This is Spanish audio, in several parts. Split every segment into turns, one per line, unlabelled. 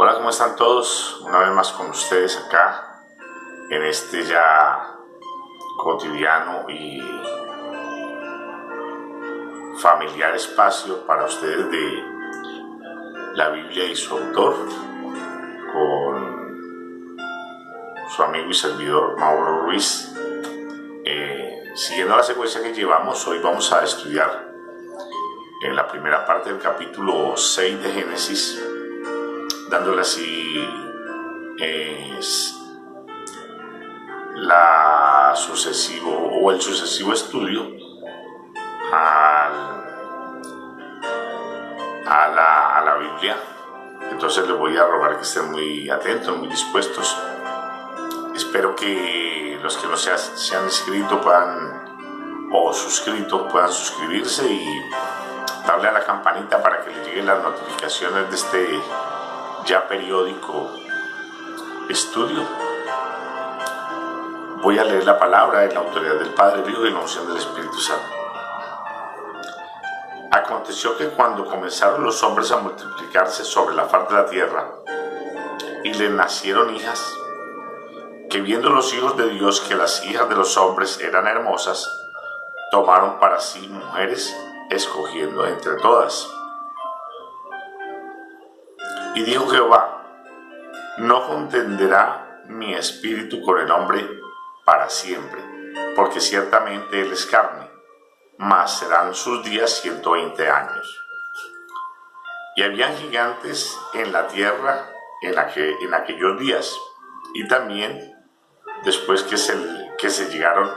Hola, ¿cómo están todos? Una vez más con ustedes acá en este ya cotidiano y familiar espacio para ustedes de la Biblia y su autor, con su amigo y servidor Mauro Ruiz. Siguiendo la secuencia que llevamos, hoy vamos a estudiar en la primera parte del capítulo 6 de Génesis, dándole así el sucesivo estudio a la Biblia. Entonces les voy a rogar que estén muy atentos, muy dispuestos. Espero que los que no se han inscrito puedan suscribirse y darle a la campanita para que les lleguen las notificaciones de este ya periódico estudio. Voy a leer la palabra en la autoridad del Padre, el Hijo y la unción del Espíritu Santo. Aconteció que cuando comenzaron los hombres a multiplicarse sobre la faz de la tierra y les nacieron hijas, que viendo los hijos de Dios que las hijas de los hombres eran hermosas, tomaron para sí mujeres, escogiendo entre todas. Y dijo Jehová: no contenderá mi espíritu con el hombre para siempre, porque ciertamente él es carne, mas serán sus días 120 años. Y habían gigantes en la tierra en aquellos días, y también después que se llegaron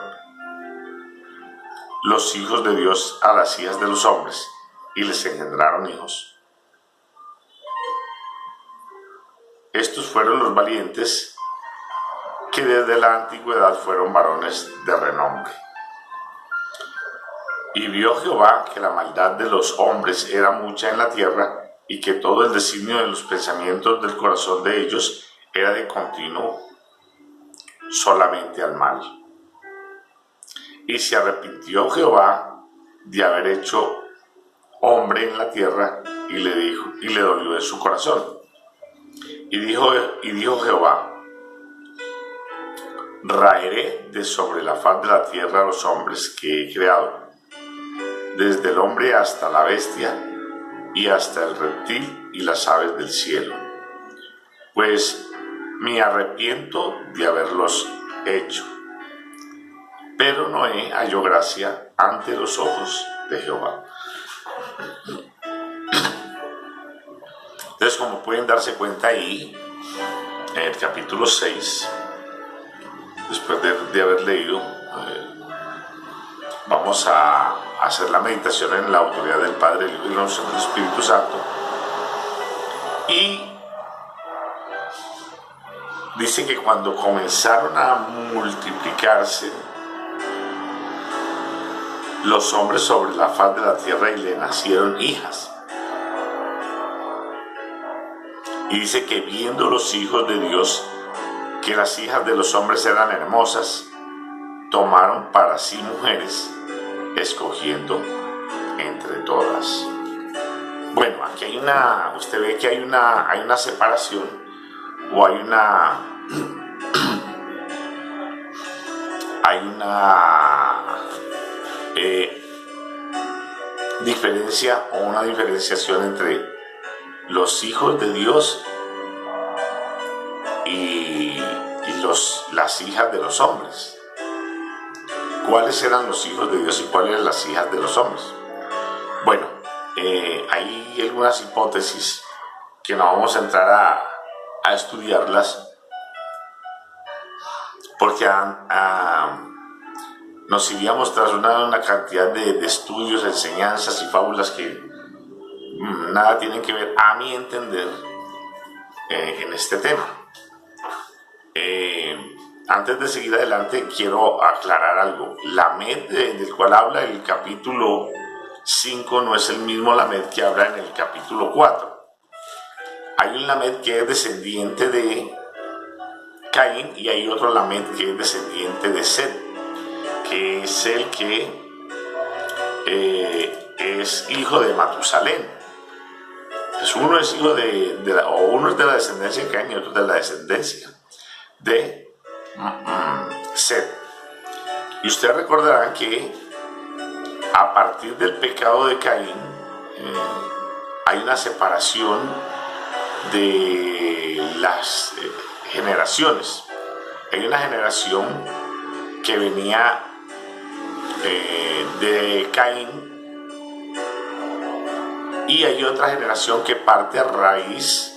los hijos de Dios a las hijas de los hombres, y les engendraron hijos. Estos fueron los valientes que desde la antigüedad fueron varones de renombre. Y vio Jehová que la maldad de los hombres era mucha en la tierra, y que todo el designio de los pensamientos del corazón de ellos era de continuo solamente al mal. Y se arrepintió Jehová de haber hecho hombre en la tierra, y le dolió en su corazón. Y dijo Jehová: raeré de sobre la faz de la tierra a los hombres que he creado, desde el hombre hasta la bestia, y hasta el reptil y las aves del cielo, pues me arrepiento de haberlos hecho. Pero Noé halló gracia ante los ojos de Jehová. Entonces, como pueden darse cuenta ahí, en el capítulo 6, después de haber leído, vamos a hacer la meditación en la autoridad del Padre, el Hijo y la unción del Espíritu Santo. Y dice que cuando comenzaron a multiplicarse los hombres sobre la faz de la tierra y le nacieron hijas. Y dice que viendo los hijos de Dios que las hijas de los hombres eran hermosas, tomaron para sí mujeres, escogiendo entre todas. Bueno, aquí usted ve que hay una separación, o hay una diferencia o una diferenciación entre los hijos de Dios y las hijas de los hombres. ¿Cuáles eran los hijos de Dios y cuáles eran las hijas de los hombres? Bueno, hay algunas hipótesis que no vamos a entrar a estudiarlas, porque nos iríamos tras una cantidad de estudios, enseñanzas y fábulas que nada tienen que ver, a mi entender, en este tema. Antes de seguir adelante, quiero aclarar algo. Lamed, del cual habla el capítulo 5, no es el mismo Lamed que habla en el capítulo 4. Hay un Lamed que es descendiente de Caín, y hay otro Lamed que es descendiente de Set, que es el que es hijo de Matusalén. Pues uno es hijo o uno es de la descendencia de Caín y otro es de la descendencia de Set. Y ustedes recordarán que a partir del pecado de Caín hay una separación de las generaciones. Hay una generación que venía de Caín y hay otra generación que parte a raíz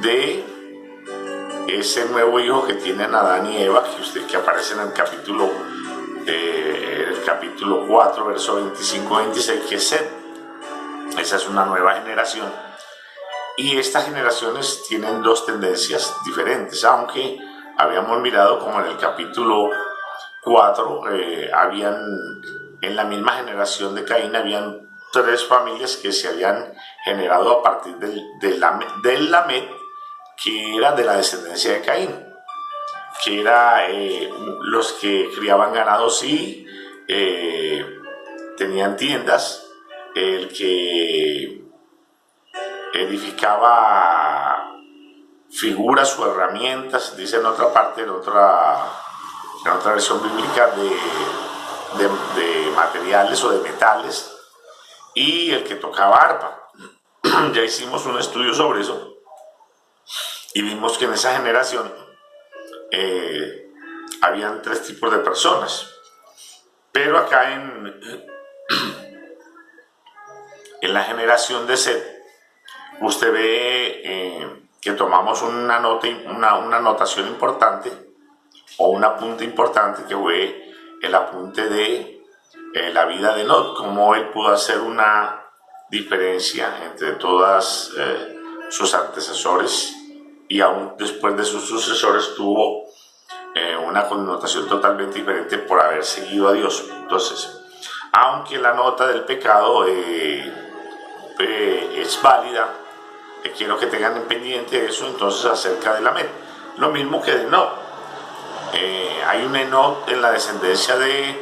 de ese nuevo hijo que tienen Adán y Eva, que aparece en el capítulo 4, verso 25-26, que es Set. Esa es una nueva generación. Y estas generaciones tienen dos tendencias diferentes, aunque habíamos mirado como en el capítulo 4 habían, en la misma generación de Caín, habían 3 familias que se habían generado a partir del Lamed, que era de la descendencia de Caín, que era los que criaban ganados y tenían tiendas, el que edificaba figuras o herramientas, dice en otra parte, en otra versión bíblica, de materiales o de metales, y el que tocaba arpa. Ya hicimos un estudio sobre eso y vimos que en esa generación habían 3 tipos de personas, pero acá en la generación de Set usted ve que tomamos una anotación importante o un apunte importante, que fue el apunte de la vida de Lot, cómo él pudo hacer una diferencia entre todas sus antecesores, y aún después de sus sucesores tuvo una connotación totalmente diferente por haber seguido a Dios. Entonces, aunque la nota del pecado es válida, quiero que tengan en pendiente eso entonces acerca de Lamed. Lo mismo que de Enoc. Hay un Enoc en la descendencia de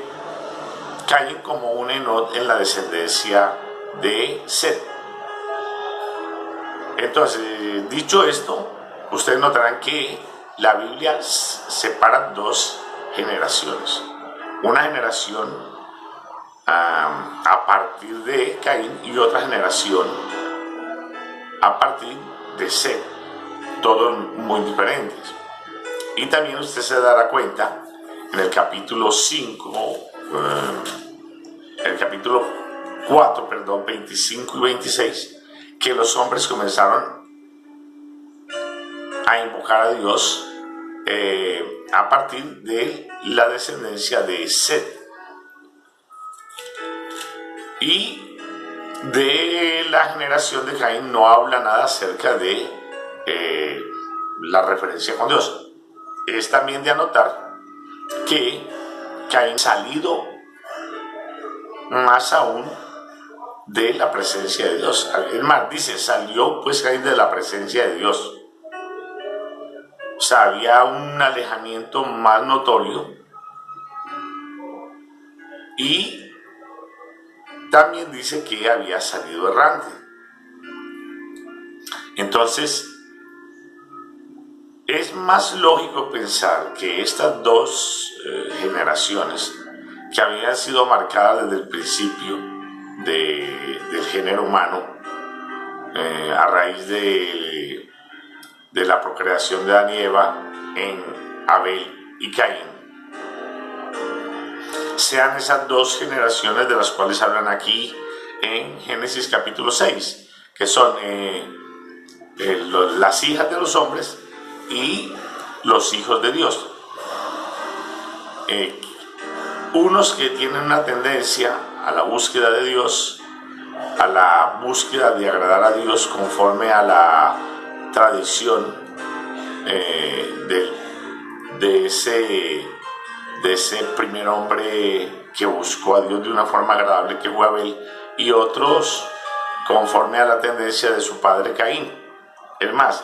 Caín como un Enoc en la descendencia de Set. Entonces, dicho esto, ustedes notarán que la Biblia separa 2 generaciones. Una generación a partir de Caín y otra generación a partir de Set, todos muy diferentes. Y también usted se dará cuenta en el capítulo 4, 25 y 26, que los hombres comenzaron a invocar a Dios a partir de la descendencia de Set. Y de la generación de Caín no habla nada acerca de la referencia con Dios. Es también de anotar que Caín salido más aún de la presencia de Dios. Es más, dice, salió pues Caín de la presencia de Dios. O sea, había un alejamiento más notorio. Y también dice que había salido errante. Entonces, es más lógico pensar que estas 2 generaciones, que habían sido marcadas desde el principio del género humano, a raíz de la procreación de Adán y Eva en Abel y Caín, sean esas 2 generaciones de las cuales hablan aquí en Génesis capítulo 6, que son las hijas de los hombres y los hijos de Dios. Unos que tienen una tendencia a la búsqueda de Dios, a la búsqueda de agradar a Dios conforme a la tradición de ese primer hombre que buscó a Dios de una forma agradable, que fue Abel, y otros conforme a la tendencia de su padre Caín. Es más,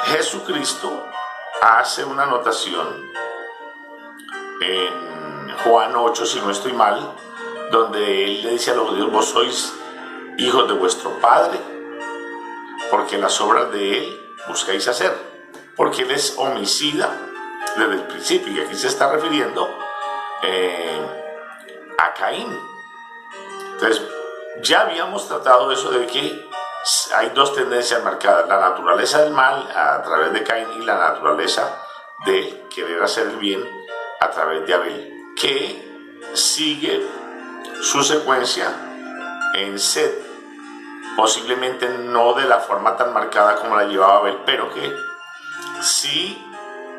Jesucristo hace una anotación en Juan 8, si no estoy mal, donde él le dice a los judíos: vos sois hijos de vuestro Padre, porque las obras de Él buscáis hacer, porque Él es homicida desde el principio, y aquí se está refiriendo a Caín. Entonces, ya habíamos tratado eso de que hay dos tendencias marcadas: la naturaleza del mal a través de Caín y la naturaleza de querer hacer el bien a través de Abel, que sigue su secuencia en Set, posiblemente no de la forma tan marcada como la llevaba Abel, pero que sí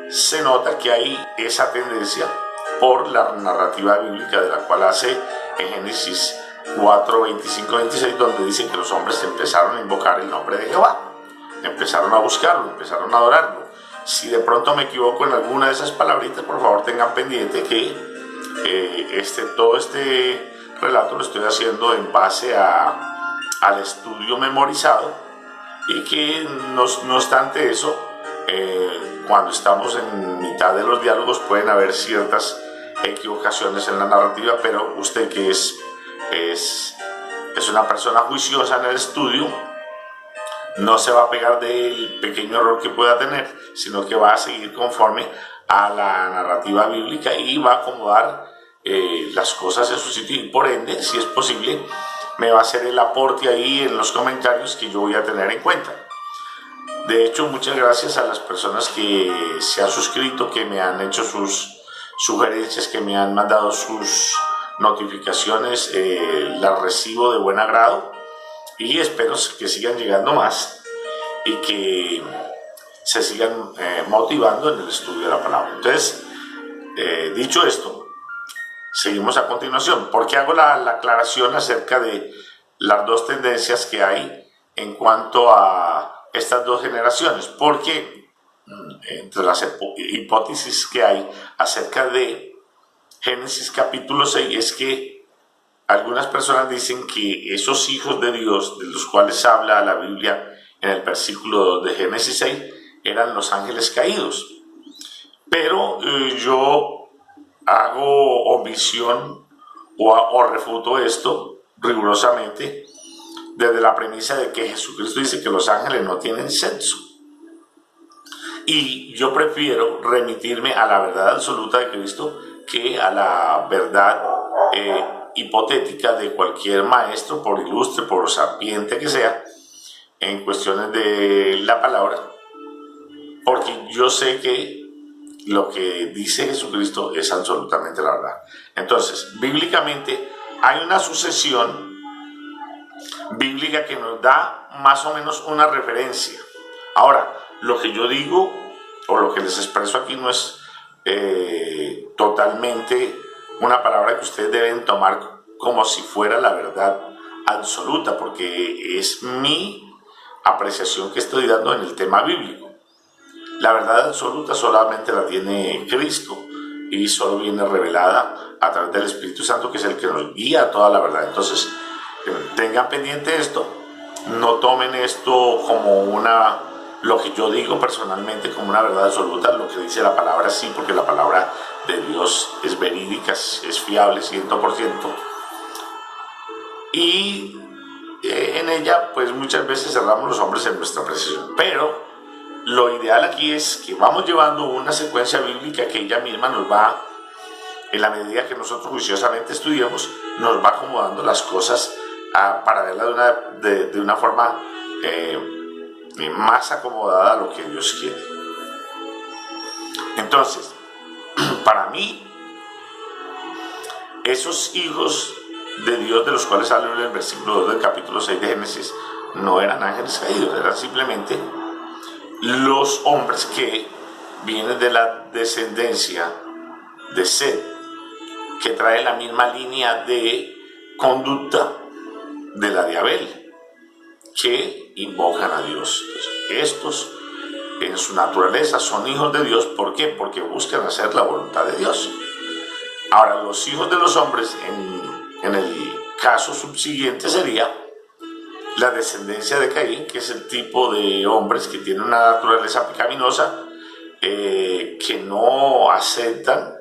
se nota que hay esa tendencia por la narrativa bíblica, de la cual hace en Génesis 4, 25, 26, donde dice que los hombres empezaron a invocar el nombre de Jehová, empezaron a buscarlo, empezaron a adorarlo. Si de pronto me equivoco en alguna de esas palabritas, por favor tengan pendiente que todo este relato lo estoy haciendo en base al estudio memorizado, y que no obstante eso, cuando estamos en mitad de los diálogos pueden haber ciertas equivocaciones en la narrativa, pero usted, que es una persona juiciosa en el estudio, no se va a pegar del pequeño error que pueda tener, sino que va a seguir conforme a la narrativa bíblica y va a acomodar las cosas en su sitio, y por ende, si es posible, me va a hacer el aporte ahí en los comentarios que yo voy a tener en cuenta. De hecho, muchas gracias a las personas que se han suscrito, que me han hecho sus sugerencias, que me han mandado sus notificaciones, las recibo de buen agrado, y espero que sigan llegando más y que se sigan motivando en el estudio de la palabra. Entonces, dicho esto, seguimos a continuación. ¿Por qué hago la aclaración acerca de las dos tendencias que hay en cuanto a estas dos generaciones? Porque entre las hipótesis que hay acerca de Génesis capítulo 6 es que algunas personas dicen que esos hijos de Dios, de los cuales habla la Biblia en el versículo 2 de Génesis 6, eran los ángeles caídos. Pero yo hago omisión o refuto esto rigurosamente desde la premisa de que Jesucristo dice que los ángeles no tienen sexo. Y yo prefiero remitirme a la verdad absoluta de Cristo que a la verdad hipotética de cualquier maestro, por ilustre, por sapiente que sea, en cuestiones de la palabra, porque yo sé que lo que dice Jesucristo es absolutamente la verdad. Entonces, bíblicamente hay una sucesión bíblica que nos da más o menos una referencia. Ahora, lo que yo digo o lo que les expreso aquí no es totalmente una palabra que ustedes deben tomar como si fuera la verdad absoluta, porque es mi apreciación que estoy dando en el tema bíblico. La verdad absoluta solamente la tiene Cristo, y solo viene revelada a través del Espíritu Santo, que es el que nos guía a toda la verdad. Entonces, tengan pendiente esto, no tomen esto como lo que yo digo personalmente como una verdad absoluta. Lo que dice la palabra sí, porque la palabra de Dios es verídica, es fiable 100%, y en ella pues muchas veces cerramos los hombres en nuestra precisión, pero lo ideal aquí es que vamos llevando una secuencia bíblica que ella misma nos va, en la medida que nosotros juiciosamente estudiemos, nos va acomodando las cosas para verla de una forma más acomodada a lo que Dios quiere. Entonces, para mí, esos hijos de Dios de los cuales habla en el versículo 2 del capítulo 6 de Génesis no eran ángeles caídos, eran simplemente los hombres que vienen de la descendencia de Set, que trae la misma línea de conducta de la de Abel, que invocan a Dios. Entonces, estos en su naturaleza son hijos de Dios. ¿Por qué? Porque buscan hacer la voluntad de Dios. Ahora, los hijos de los hombres en el caso subsiguiente sería la descendencia de Caín, que es el tipo de hombres que tienen una naturaleza pecaminosa, que no aceptan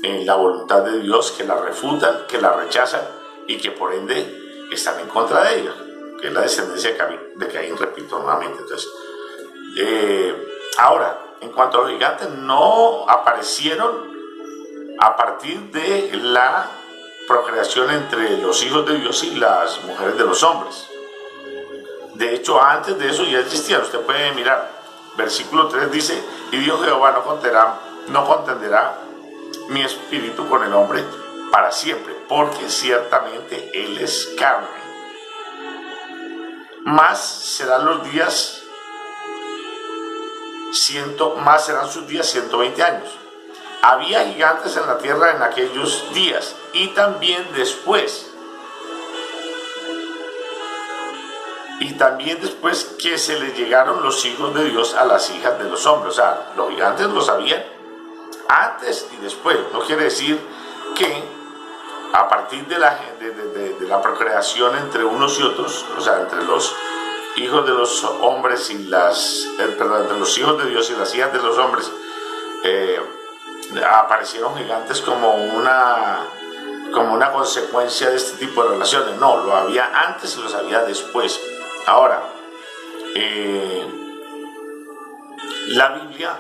la voluntad de Dios, que la refutan, que la rechazan, y que por ende están en contra de ella, que es la descendencia de Caín, repito nuevamente. Entonces, ahora, en cuanto a los gigantes, no aparecieron a partir de la procreación entre los hijos de Dios y las mujeres de los hombres. De hecho, antes de eso ya existían. Usted puede mirar, versículo 3 dice: y dijo Jehová, no contenderá mi espíritu con el hombre para siempre, porque ciertamente él es carne. Más serán sus días 120 años. Había gigantes en la tierra en aquellos días y también después. Y también después que se le llegaron los hijos de Dios a las hijas de los hombres. O sea, los gigantes lo sabían antes y después. No quiere decir que a partir de la procreación entre unos y otros, o sea, entre los hijos de los hombres y entre los hijos de Dios y las hijas de los hombres, aparecieron gigantes como una consecuencia de este tipo de relaciones. No, lo había antes y lo había después. Ahora, la Biblia,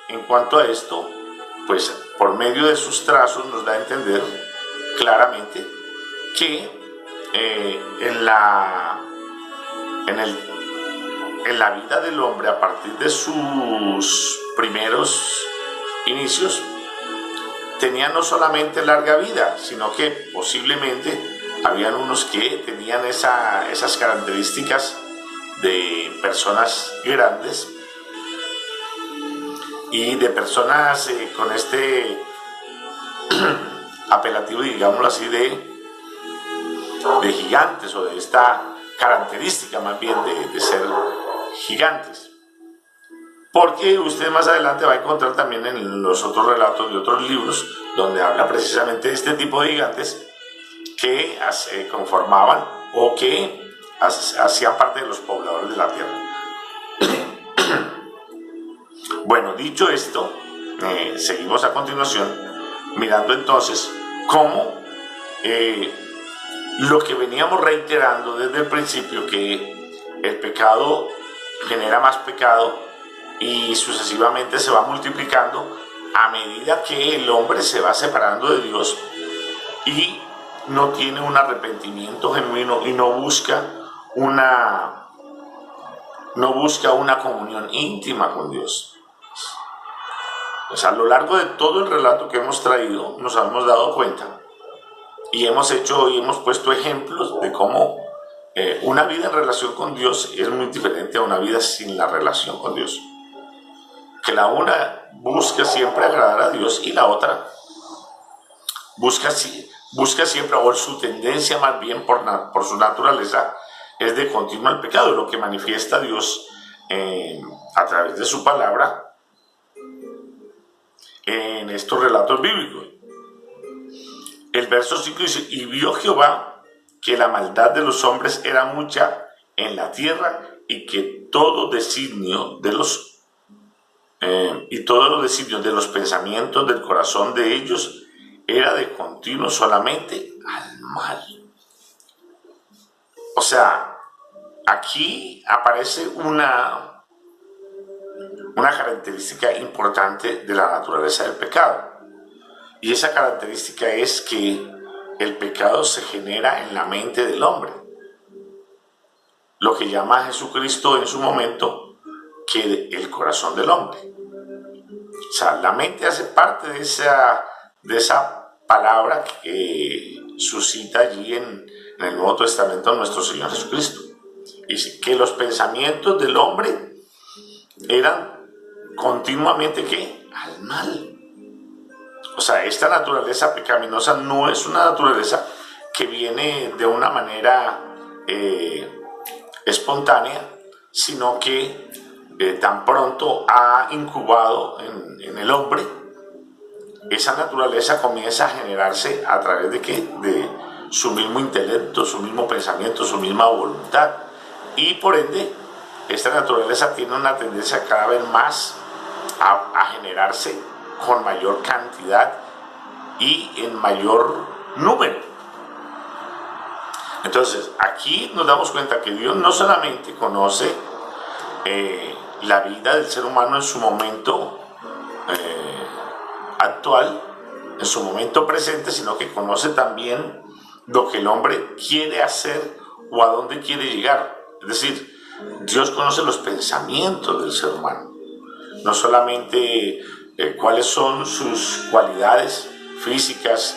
en cuanto a esto, pues por medio de sus trazos nos da a entender claramente que en la vida del hombre, a partir de sus primeros inicios, tenía no solamente larga vida, sino que posiblemente habían unos que tenían esas características de personas grandes y de personas con este apelativo, digámoslo así, de gigantes, o de esta característica más bien de ser gigantes. Porque usted más adelante va a encontrar también en los otros relatos de otros libros donde habla precisamente de este tipo de gigantes que conformaban o que hacían parte de los pobladores de la tierra. Bueno, dicho esto, seguimos a continuación mirando entonces cómo lo que veníamos reiterando desde el principio, que el pecado genera más pecado y sucesivamente se va multiplicando a medida que el hombre se va separando de Dios y no tiene un arrepentimiento genuino y no busca una comunión íntima con Dios. Pues a lo largo de todo el relato que hemos traído nos hemos dado cuenta y hemos puesto ejemplos de cómo una vida en relación con Dios es muy diferente a una vida sin la relación con Dios. Que la una busca siempre agradar a Dios y la otra busca siempre, o su tendencia más bien por su naturaleza, es de continuo al pecado, lo que manifiesta Dios a través de su palabra en estos relatos bíblicos. El verso 5 dice: y vio Jehová que la maldad de los hombres era mucha en la tierra, y que todos los designios de los pensamientos del corazón de ellos era de continuo solamente al mal. O sea, aquí aparece una característica importante de la naturaleza del pecado. Y esa característica es que el pecado se genera en la mente del hombre. Lo que llama a Jesucristo en su momento que el corazón del hombre. O sea, la mente hace parte de esa palabra que suscita allí en el Nuevo Testamento nuestro Señor Jesucristo. Dice que los pensamientos del hombre eran continuamente ¿qué? Al mal. O sea, esta naturaleza pecaminosa no es una naturaleza que viene de una manera espontánea, sino que tan pronto ha incubado en el hombre, esa naturaleza comienza a generarse a través de ¿qué? De su mismo intelecto, su mismo pensamiento, su misma voluntad. Y por ende, esta naturaleza tiene una tendencia cada vez más a generarse con mayor cantidad y en mayor número. Entonces, aquí nos damos cuenta que Dios no solamente conoce la vida del ser humano en su momento actual, en su momento presente, sino que conoce también lo que el hombre quiere hacer o a dónde quiere llegar. Es decir, Dios conoce los pensamientos del ser humano, no solamente cuáles son sus cualidades físicas,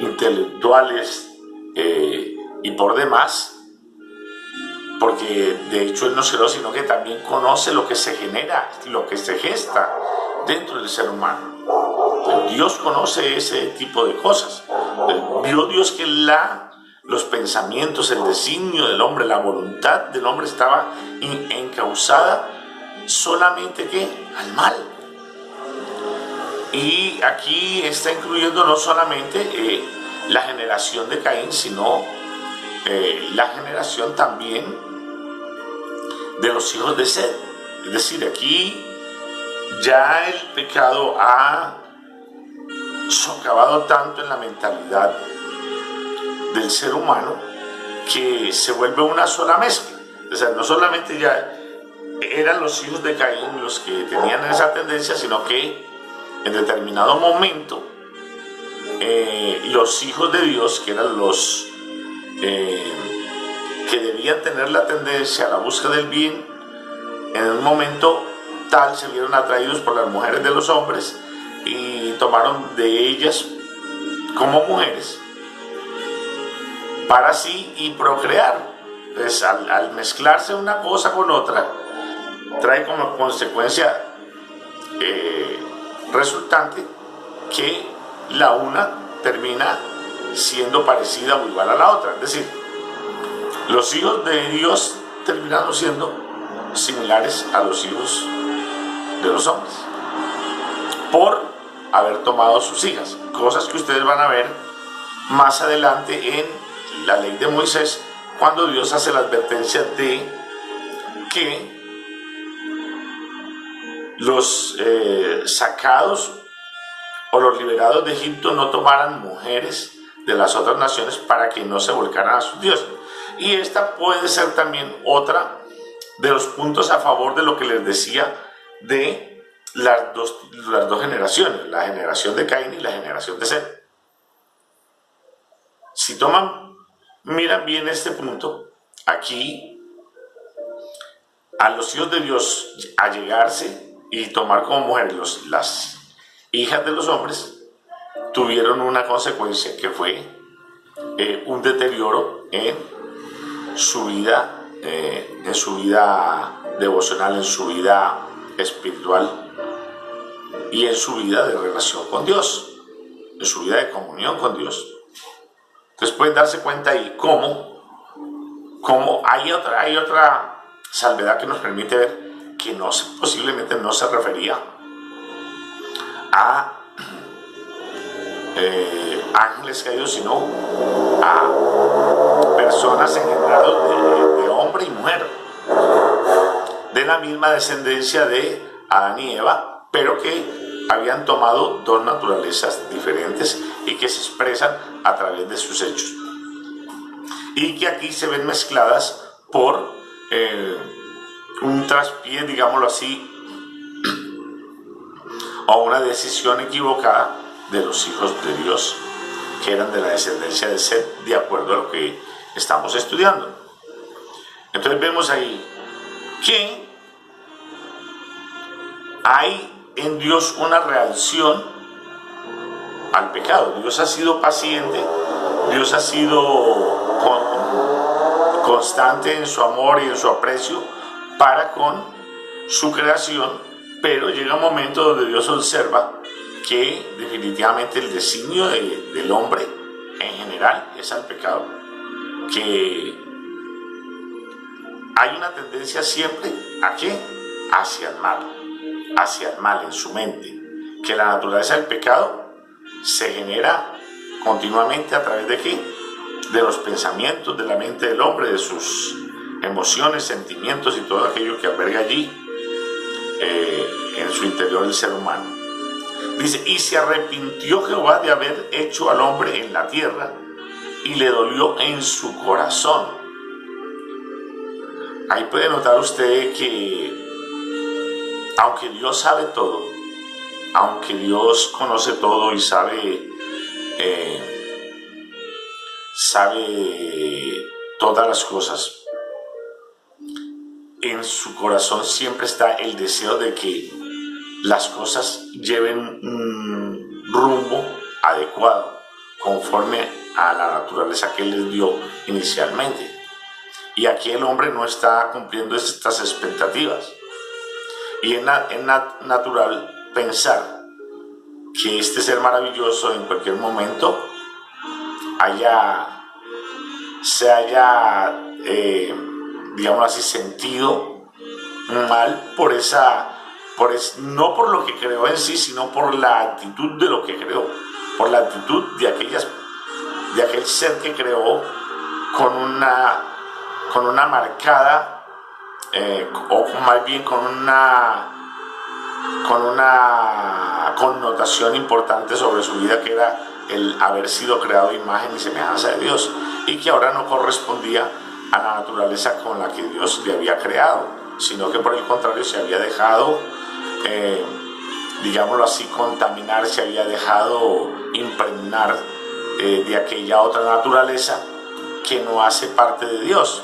intelectuales y por demás, porque de hecho Él no se lo, sino que también conoce lo que se genera, lo que se gesta dentro del ser humano. Dios conoce ese tipo de cosas. Vio Dios que los pensamientos, el designio del hombre, la voluntad del hombre estaba encauzada solamente ¿qué? Al mal. Y aquí está incluyendo no solamente la generación de Caín, sino la generación también de los hijos de Set. Es decir, aquí ya el pecado ha socavado tanto en la mentalidad del ser humano que se vuelve una sola mezcla. O sea, no solamente ya eran los hijos de Caín los que tenían esa tendencia, sino que en determinado momento los hijos de Dios, que eran los que debían tener la tendencia a la búsqueda del bien, en un momento tal se vieron atraídos por las mujeres de los hombres y tomaron de ellas como mujeres para sí y procrear. Entonces, al mezclarse una cosa con otra, trae como consecuencia resultante que la una termina siendo parecida o igual a la otra. Es decir, los hijos de Dios terminaron siendo similares a los hijos de los hombres por haber tomado sus hijas, cosas que ustedes van a ver más adelante en la ley de Moisés, cuando Dios hace la advertencia de que los sacados o los liberados de Egipto no tomaran mujeres de las otras naciones para que no se volcaran a sus dioses. Y esta puede ser también otra de los puntos a favor de lo que les decía de las dos generaciones, la generación de Caín y la generación de Set. Si miran bien este punto, aquí a los hijos de Dios allegarse y tomar como mujeres las hijas de los hombres, tuvieron una consecuencia que fue un deterioro en su vida devocional, en su vida espiritual y en su vida de relación con Dios, en su vida de comunión con Dios. Entonces pueden darse cuenta ahí cómo hay otra salvedad que nos permite ver que posiblemente no se refería a ángeles caídos, sino a personas engendradas de hombre y mujer, de la misma descendencia de Adán y Eva, pero que habían tomado dos naturalezas diferentes y que se expresan a través de sus hechos, y que aquí se ven mezcladas por un traspié, digámoslo así, o una decisión equivocada de los hijos de Dios, que eran de la descendencia de Set, de acuerdo a lo que estamos estudiando. Entonces vemos ahí que hay en Dios una reacción al pecado. Dios ha sido paciente, Dios ha sido constante en su amor y en su aprecio para con su creación, pero llega un momento donde Dios observa que definitivamente el designio del hombre en general es al pecado, que hay una tendencia siempre ¿a qué? Hacia el mal en su mente, que la naturaleza del pecado se genera continuamente a través de ¿qué? De los pensamientos de la mente del hombre, de sus emociones, sentimientos y todo aquello que alberga allí en su interior el ser humano. Dice, y se arrepintió Jehová de haber hecho al hombre en la tierra, y le dolió en su corazón. Ahí puede notar usted que aunque Dios sabe todo, aunque Dios conoce todo y sabe todas las cosas, en su corazón siempre está el deseo de que las cosas lleven un rumbo adecuado, conforme a la naturaleza que Él les dio inicialmente. Y aquí el hombre no está cumpliendo estas expectativas. Y es natural pensar que este ser maravilloso en cualquier momento se haya, digamos así, sentido mal no por lo que creó en sí, sino por la actitud de lo que creó, por la actitud de aquel ser que creó con una marcada, o más bien con una connotación importante sobre su vida, que era el haber sido creado a imagen y semejanza de Dios, y que ahora no correspondía a la naturaleza con la que Dios le había creado, sino que por el contrario se había dejado, digámoslo así, contaminar, se había dejado impregnar de aquella otra naturaleza que no hace parte de Dios.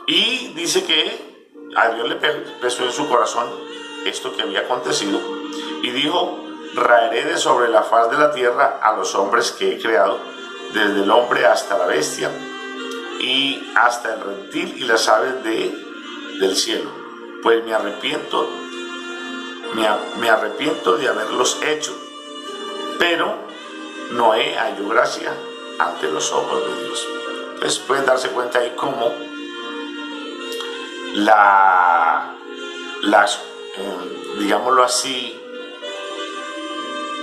Y dice que a Dios le pesó en su corazón esto que había acontecido, y dijo: raeré de sobre la faz de la tierra a los hombres que he creado, desde el hombre hasta la bestia, y hasta el reptil y las aves del cielo, pues me arrepiento de haberlos hecho. Pero Noé halló gracia ante los ojos de Dios. Pues pueden darse cuenta ahí cómo digámoslo así,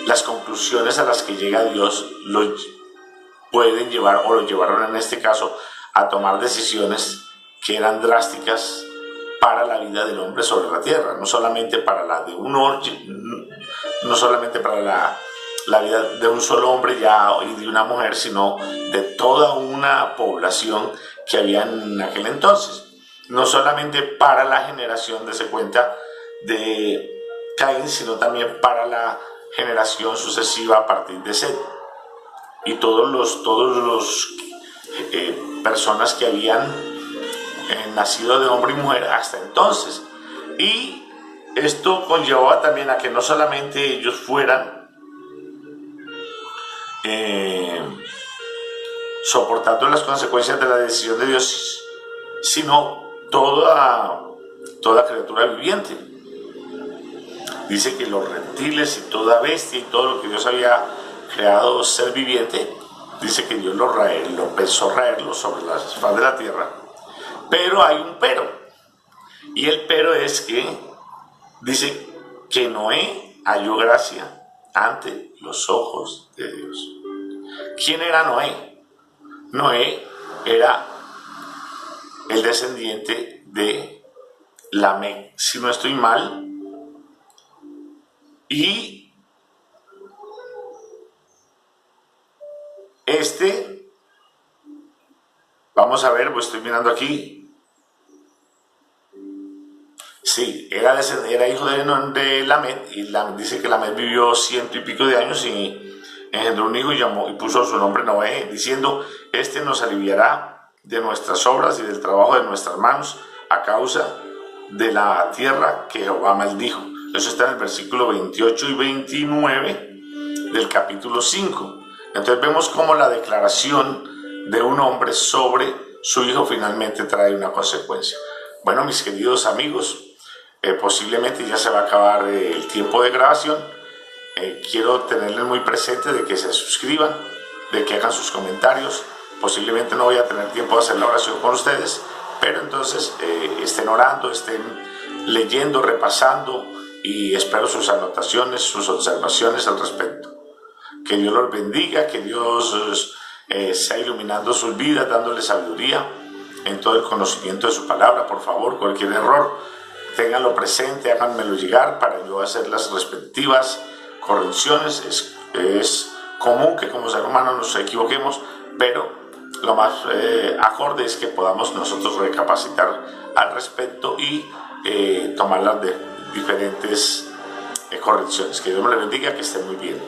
las conclusiones a las que llega Dios lo pueden llevar, o lo llevaron en este caso, a tomar decisiones que eran drásticas para la vida del hombre sobre la tierra, no solamente para la de no solamente para la vida de un solo hombre y de una mujer, sino de toda una población que había en aquel entonces. No solamente para la generación, de cuenta, de Caín, sino también para la generación sucesiva a partir de Set, y todos los personas que habían nacido de hombre y mujer hasta entonces. Y esto conllevaba también a que no solamente ellos fueran soportando las consecuencias de la decisión de Dios, sino toda criatura viviente. Dice que los reptiles y toda bestia y todo lo que Dios había creado ser viviente, dice que Dios lo pensó raerlo sobre la faz de la tierra. Pero hay un pero, y el pero es que dice que Noé halló gracia ante los ojos de Dios. ¿Quién era Noé? Noé era el descendiente de Lamec, si no estoy mal, y vamos a ver, pues estoy mirando aquí, sí, era hijo de Lamec, y dice que Lamec vivió 100 y pico de años y engendró un hijo y puso su nombre Noé, diciendo: este nos aliviará de nuestras obras y del trabajo de nuestras manos, a causa de la tierra que Jehová maldijo. Eso está en el versículo 28 y 29 del capítulo 5. Entonces vemos cómo la declaración de un hombre sobre su hijo finalmente trae una consecuencia. Bueno, mis queridos amigos, posiblemente ya se va a acabar el tiempo de grabación. Quiero tenerles muy presente de que se suscriban, de que hagan sus comentarios. Posiblemente no voy a tener tiempo de hacer la oración con ustedes, pero entonces estén orando, estén leyendo, repasando, y espero sus anotaciones, sus observaciones al respecto. Que Dios los bendiga, que Dios sea iluminando sus vidas, dándoles sabiduría en todo el conocimiento de su palabra. Por favor, cualquier error, ténganlo presente, háganmelo llegar para yo hacer las respectivas correcciones. Es común que como seres humanos nos equivoquemos, pero lo más acorde es que podamos nosotros recapacitar al respecto y tomar las diferentes correcciones. Que Dios me le bendiga, que esté muy bien.